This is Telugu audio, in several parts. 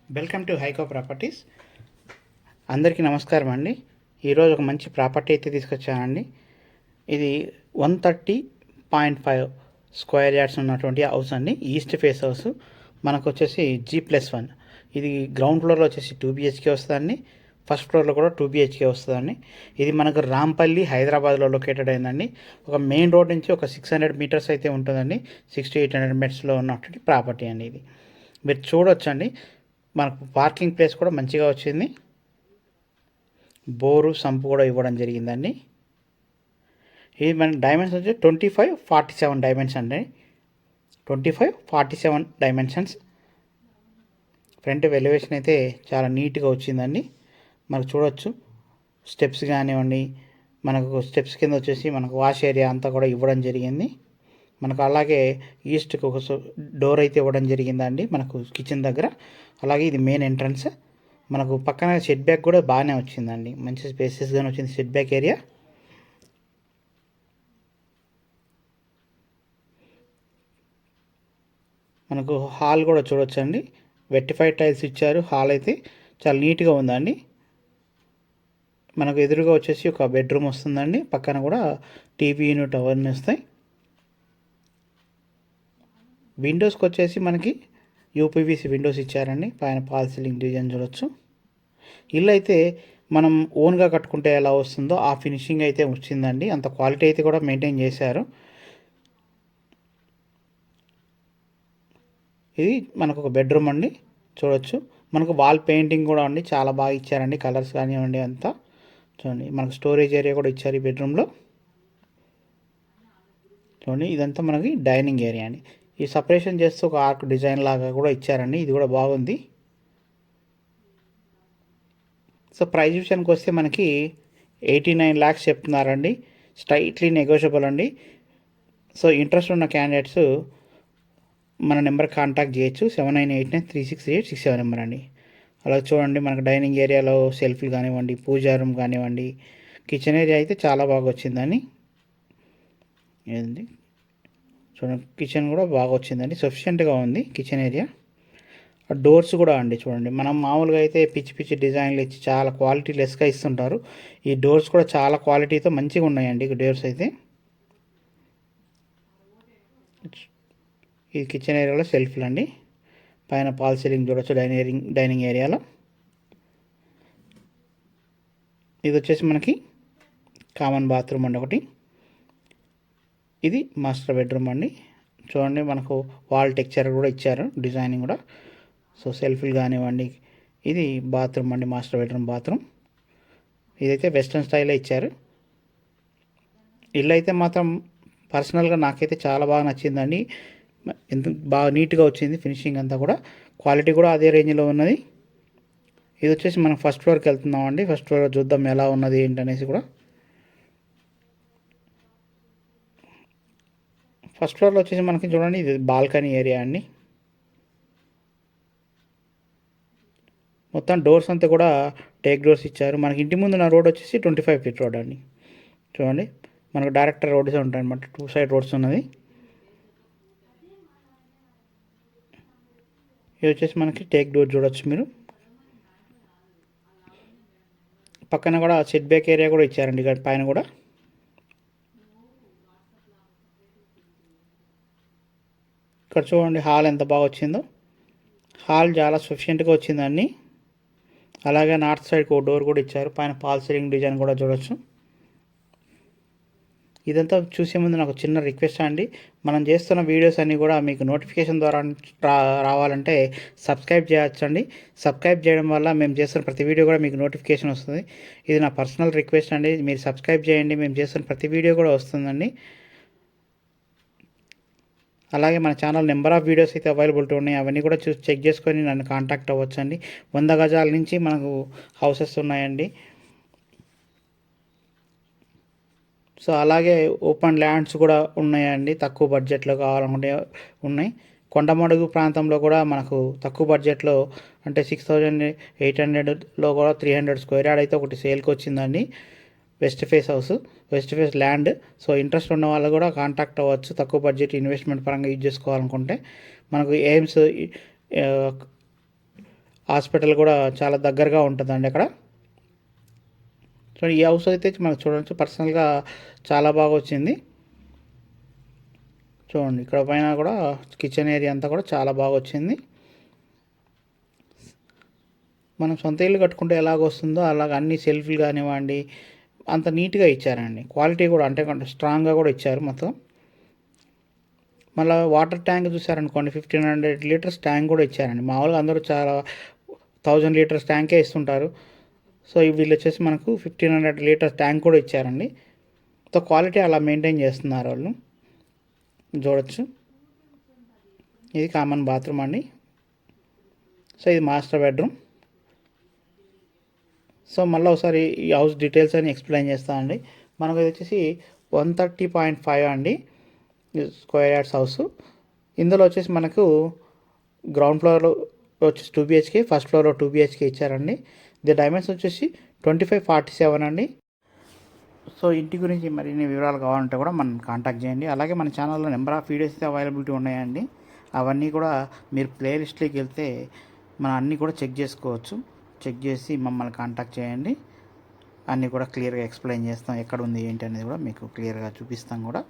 Welcome to హైకో properties. అందరికీ నమస్కారం అండి. ఈరోజు ఒక మంచి ప్రాపర్టీ అయితే తీసుకొచ్చానండి. ఇది 130.5 స్క్వేర్ యార్డ్స్ ఉన్నటువంటి హౌస్ అండి. East face house. మనకు వచ్చేసి G+1. ఇది గ్రౌండ్ ఫ్లోర్లో వచ్చేసి 2 BHK వస్తుందండి. ఫస్ట్ ఫ్లోర్లో కూడా 2 BHK వస్తుందండి. ఇది మనకు రాంపల్లి హైదరాబాద్లో లొకేటెడ్ అయిందండి. ఒక మెయిన్ రోడ్ నుంచి ఒక 600 మీటర్స్ అయితే ఉంటుందండి. 600 to 800 మీటర్స్లో ఉన్నటువంటి ప్రాపర్టీ అండి. ఇది మీరు చూడొచ్చండి. మనకు పార్కింగ్ ప్లేస్ కూడా మంచిగా వచ్చింది. బోరు సంపు కూడా ఇవ్వడం జరిగిందండి. ఇది మన డైమెన్షన్స్ వచ్చి 25-47 డైమెన్షన్ అండి. 25-47 డైమెన్షన్స్. ఫ్రంట్ ఎలివేషన్ అయితే చాలా నీట్గా వచ్చిందండి. మనకు చూడవచ్చు స్టెప్స్ కానివ్వండి, మనకు స్టెప్స్ కింద వచ్చేసి మనకు వాష్ ఏరియా అంతా కూడా ఇవ్వడం జరిగింది. మనకు అలాగే ఈస్ట్కి ఒక డోర్ అయితే ఇవ్వడం జరిగిందండి మనకు కిచెన్ దగ్గర. అలాగే ఇది మెయిన్ ఎంట్రన్స్. మనకు పక్కన షెడ్ బ్యాక్ కూడా బాగానే వచ్చిందండి. మంచి స్పేసెస్గానే వచ్చింది షెడ్ బ్యాక్ ఏరియా. మనకు హాల్ కూడా చూడొచ్చండి. వెట్టిఫైడ్ టైల్స్ ఇచ్చారు. హాల్ అయితే చాలా నీట్గా ఉందండి. మనకు ఎదురుగా వచ్చేసి ఒక బెడ్రూమ్ వస్తుందండి. పక్కన కూడా టీవీ యూనిట్ అవన్నీ వస్తాయి. విండోస్కి వచ్చేసి మనకి యూపీవీసీ విండోస్ ఇచ్చారండి. పైన ఫాల్ సీలింగ్ డిజైన్ చూడొచ్చు. ఇల్లు అయితే మనం ఓన్గా కట్టుకుంటే ఎలా వస్తుందో ఆ ఫినిషింగ్ అయితే వచ్చిందండి. అంత క్వాలిటీ అయితే కూడా మెయింటైన్ చేశారు. ఇది మనకు ఒక బెడ్రూమ్ అండి. చూడొచ్చు మనకు వాల్ పెయింటింగ్ కూడా అండి చాలా బాగా ఇచ్చారండి. కలర్స్ కానివ్వండి అంతా చూడండి. మనకు స్టోరేజ్ ఏరియా కూడా ఇచ్చారు ఈ బెడ్రూమ్లో. చూడండి ఇదంతా మనకి డైనింగ్ ఏరియా అండి. ఈ సపరేషన్ చేస్తూ ఒక ఆర్క్ డిజైన్ లాగా కూడా ఇచ్చారండి. ఇది కూడా బాగుంది. సో ప్రైస్ విషయానికి వస్తే మనకి 89 lakhs చెప్తున్నారండి. స్ట్రైట్లీ నెగోషియబుల్ అండి. సో ఇంట్రెస్ట్ ఉన్న క్యాండిడేట్స్ మన నెంబర్ కాంటాక్ట్ చేయొచ్చు. 7989363867 నెంబర్ అండి. అలా చూడండి మనకు డైనింగ్ ఏరియాలో సెల్ఫ్లు కానివ్వండి, పూజా రూమ్ కానివ్వండి, కిచెన్ ఏరియా అయితే చాలా బాగా వచ్చిందని. ఏంది చూడండి కిచెన్ కూడా బాగా వచ్చిందండి. సఫిషియెంట్గా ఉంది కిచెన్ ఏరియా. డోర్స్ కూడా అండి చూడండి. మనం మామూలుగా అయితే పిచ్చి పిచ్చి డిజైన్లు ఇచ్చి చాలా క్వాలిటీ లెస్గా ఇస్తుంటారు. ఈ డోర్స్ కూడా చాలా క్వాలిటీతో మంచిగా ఉన్నాయండి. డోర్స్ అయితే ఈ కిచెన్ ఏరియాలో సెల్ఫ్లు అండి. పైన ఫాల్ సీలింగ్ చూడొచ్చు డైనింగ్ ఏరియాలో. ఇది వచ్చేసి మనకి కామన్ బాత్రూమ్ అండి ఒకటి. ఇది మాస్టర్ బెడ్రూమ్ అండి. చూడండి మనకు వాల్ టెక్చర్ కూడా ఇచ్చారు, డిజైనింగ్ కూడా. సో సెల్ఫ్లు కానివ్వండి. ఇది బాత్రూమ్ అండి, మాస్టర్ బెడ్రూమ్ బాత్రూమ్. ఇదైతే వెస్ట్రన్ స్టైల్లో ఇచ్చారు. ఇల్లు అయితే మాత్రం పర్సనల్గా నాకైతే చాలా బాగా నచ్చిందండి. ఎంత బాగా నీట్గా వచ్చింది ఫినిషింగ్ అంతా కూడా. క్వాలిటీ కూడా అదే రేంజ్లో ఉన్నది. ఇది వచ్చేసి మనం ఫస్ట్ ఫ్లోర్కి వెళ్తున్నాం అండి. ఫస్ట్ ఫ్లోర్ చూద్దాం ఎలా ఉన్నది ఏంటనేసి కూడా. ఫస్ట్ ఫ్లోర్లో వచ్చేసి మనకి చూడండి ఇది బాల్కనీ ఏరియా అండి. మొత్తం డోర్స్ అంతా కూడా టేక్ డోర్స్ ఇచ్చారు. మనకి ఇంటి ముందు నా రోడ్ వచ్చేసి 25 feet రోడ్ అండి. చూడండి మనకు డైరెక్ట్ రోడ్స్ ఉంటాయి అన్నమాట. 2 side రోడ్స్ ఉన్నది. ఇది వచ్చేసి మనకి టేక్ డోర్ చూడొచ్చు మీరు. పక్కన కూడా సెట్ బ్యాక్ ఏరియా కూడా ఇచ్చారండి ఇక్కడ పైన కూడా. ఇక్కడ చూడండి హాల్ ఎంత బాగా వచ్చిందో. హాల్ చాలా సఫిషియెంట్గా వచ్చిందండి. అలాగే నార్త్ సైడ్కి ఒక డోర్ కూడా ఇచ్చారు. పైన ఫాల్ సీలింగ్ డిజైన్ కూడా చూడొచ్చు. ఇదంతా చూసే ముందు నాకు చిన్న రిక్వెస్ట్ అండి. మనం చేస్తున్న వీడియోస్ అన్నీ కూడా మీకు నోటిఫికేషన్ ద్వారా రావాలంటే సబ్స్క్రైబ్ చేయొచ్చండి. సబ్స్క్రైబ్ చేయడం వల్ల మేము చేస్తున్న ప్రతి వీడియో కూడా మీకు నోటిఫికేషన్ వస్తుంది. ఇది నా పర్సనల్ రిక్వెస్ట్ అండి. మీరు సబ్స్క్రైబ్ చేయండి, మేము చేస్తున్న ప్రతి వీడియో కూడా వస్తుందండి. అలాగే మన ఛానల్ నెంబర్ ఆఫ్ వీడియోస్ అయితే అవైలబిలిటీ ఉన్నాయి. అవన్నీ కూడా చూసి చెక్ చేసుకొని నన్ను కాంటాక్ట్ అవ్వచ్చు అండి. 100 గజాల నుంచి మనకు హౌసెస్ ఉన్నాయండి. సో అలాగే ఓపెన్ ల్యాండ్స్ కూడా ఉన్నాయండి. తక్కువ బడ్జెట్లో కావాలనుకుంటే ఉన్నాయి. కొండమడుగు ప్రాంతంలో కూడా మనకు తక్కువ బడ్జెట్లో అంటే 6800లో కూడా 300 స్క్వేర్ యార్డ్ అయితే ఒకటి సేల్కి వచ్చిందండి. West face house, west face land. So interest ఉన్న వాళ్ళు కూడా కాంటాక్ట్ అవ్వచ్చు. తక్కువ బడ్జెట్ ఇన్వెస్ట్మెంట్ పరంగా యూజ్ చేసుకోవాలనుకుంటే మనకు ఎయిమ్స్ హాస్పిటల్ కూడా చాలా దగ్గరగా ఉంటుందండి అక్కడ. చూడండి, ఈ హౌస్ అయితే మనకు చూడవచ్చు పర్సనల్గా చాలా బాగా వచ్చింది. చూడండి, ఇక్కడ పైన కూడా కిచెన్ ఏరియా అంతా కూడా చాలా బాగా వచ్చింది. మనం సొంత ఇల్లు కట్టుకుంటే ఎలాగ వస్తుందో అలాగ అన్ని సెల్ఫ్లు కానివ్వండి అంత నీట్గా ఇచ్చారండి. క్వాలిటీ కూడా అంటే కొంచెం స్ట్రాంగ్గా కూడా ఇచ్చారు మొత్తం. మళ్ళీ వాటర్ ట్యాంక్ చూసారనుకోండి, 1500 లీటర్స్ ట్యాంక్ కూడా ఇచ్చారండి. మామూలుగా అందరూ చాలా 1000 లీటర్స్ ట్యాంకే ఇస్తుంటారు. సో వీళ్ళు వచ్చేసి మనకు 1500 లీటర్స్ ట్యాంక్ కూడా ఇచ్చారండి. సో క్వాలిటీ అలా మెయింటైన్ చేస్తున్నారు వాళ్ళు, చూడొచ్చు. ఇది కామన్ బాత్రూమ్ అండి. సో ఇది మాస్టర్ బెడ్రూమ్. సో మళ్ళీ ఒకసారి ఈ హౌస్ డీటెయిల్స్ అని ఎక్స్ప్లెయిన్ చేస్తా అండి. మనకు ఇది వచ్చేసి 130.5 అండి స్క్వేర్ యార్డ్స్ హౌస్. ఇందులో వచ్చేసి మనకు గ్రౌండ్ ఫ్లోర్లో వచ్చేసి 2 BHK, ఫస్ట్ ఫ్లోర్లో 2 BHK ఇచ్చారండి. ది డైమెన్షన్ వచ్చేసి 2547 అండి. సో ఇంటి గురించి మరిన్ని వివరాలు కావాలంటే కూడా మనం కాంటాక్ట్ చేయండి. అలాగే మన ఛానల్లో నెంబర్ ఆఫ్ వీడియోస్ అయితే అవైలబిలిటీ ఉన్నాయండి. అవన్నీ కూడా మీరు ప్లేలిస్ట్లోకి వెళ్తే మనం అన్నీ కూడా చెక్ చేసుకోవచ్చు. చెక్ చేసి మమ్మల్ని కాంటాక్ట్ చేయండి. అన్నీ కూడా క్లియర్గా ఎక్స్ప్లెయిన్ చేస్తాం, ఎక్కడ ఉంది ఏంటి అనేది కూడా మీకు క్లియర్గా చూపిస్తాం కూడా.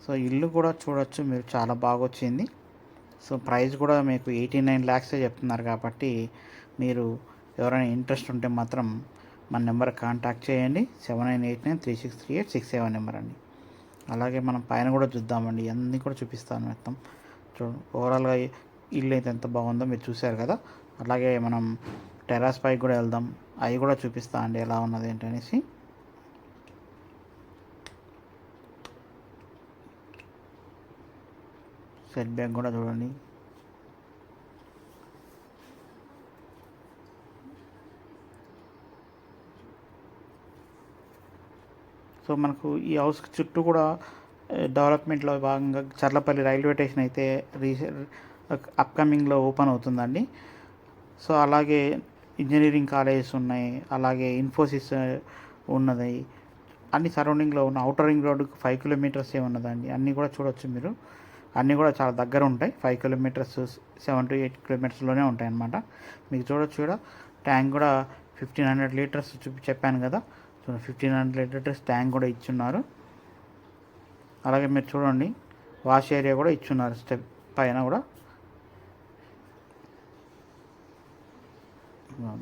సో ఇల్లు కూడా చూడొచ్చు మీరు, చాలా బాగా వచ్చింది. సో ప్రైస్ కూడా మీకు 89 lakhs చెప్తున్నారు కాబట్టి మీరు ఎవరైనా ఇంట్రెస్ట్ ఉంటే మాత్రం మన నెంబర్ కాంటాక్ట్ చేయండి. 7989363867 నెంబర్ అండి. అలాగే మనం పైన కూడా చూద్దామండి, అన్నీ కూడా చూపిస్తాను మొత్తం. చూడండి, ఓవరాల్గా ఇల్లు అయితే ఎంత బాగుందో మీరు చూశారు కదా. అలాగే మనం టెర్రస్ పైకి కూడా వెళ్దాం, అవి కూడా చూపిస్తా అండి ఎలా ఉన్నది ఏంటనేసి. సెట్ బ్యాక్ కూడా చూడండి. సో మనకు ఈ హౌస్ చుట్టూ కూడా డెవలప్మెంట్లో భాగంగా చర్లపల్లి రైల్వే స్టేషన్ అయితే అప్కమింగ్లో ఓపెన్ అవుతుందండి. సో అలాగే ఇంజనీరింగ్ కాలేజెస్ ఉన్నాయి, అలాగే ఇన్ఫోసిస్ ఉన్నది. అన్ని సరౌండింగ్లో ఉన్న అవుటర్ రింగ్ రోడ్డుకు 5 kilometers ఉన్నదండి. అన్నీ కూడా చూడొచ్చు మీరు, అన్నీ కూడా చాలా దగ్గర ఉంటాయి. 5 kilometers 7 to 8 kilometersలోనే ఉంటాయి అన్నమాట. మీకు చూడొచ్చు కూడా ట్యాంక్ కూడా 1500 లీటర్స్ చెప్పాను కదా. 1500 లీటర్స్ ట్యాంక్ కూడా ఇచ్చున్నారు. అలాగే మీరు చూడండి, వాష్ ఏరియా కూడా ఇచ్చున్నారు స్టెప్ పైన కూడా.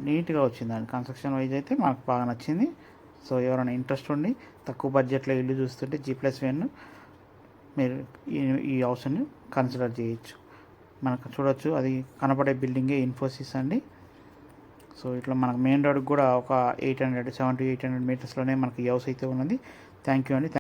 నీట్గా వచ్చిందండి. కన్స్ట్రక్షన్ వైజ్ అయితే మాకు బాగా నచ్చింది. సో ఎవరైనా ఇంట్రెస్ట్ ఉండి తక్కువ బడ్జెట్లో ఇల్లు చూస్తుంటే G+1 మీరు ఈ హౌస్ని కన్సిడర్ చేయొచ్చు. మనకు చూడొచ్చు, అది కనపడే బిల్డింగే ఇన్ఫోసిస్ అండి. సో ఇట్లా మనకు మెయిన్ రోడ్కి కూడా ఒక 700 to 800 మీటర్స్లోనే మనకి ఈ హౌస్ అయితే ఉన్నది. థ్యాంక్ యూ అండి.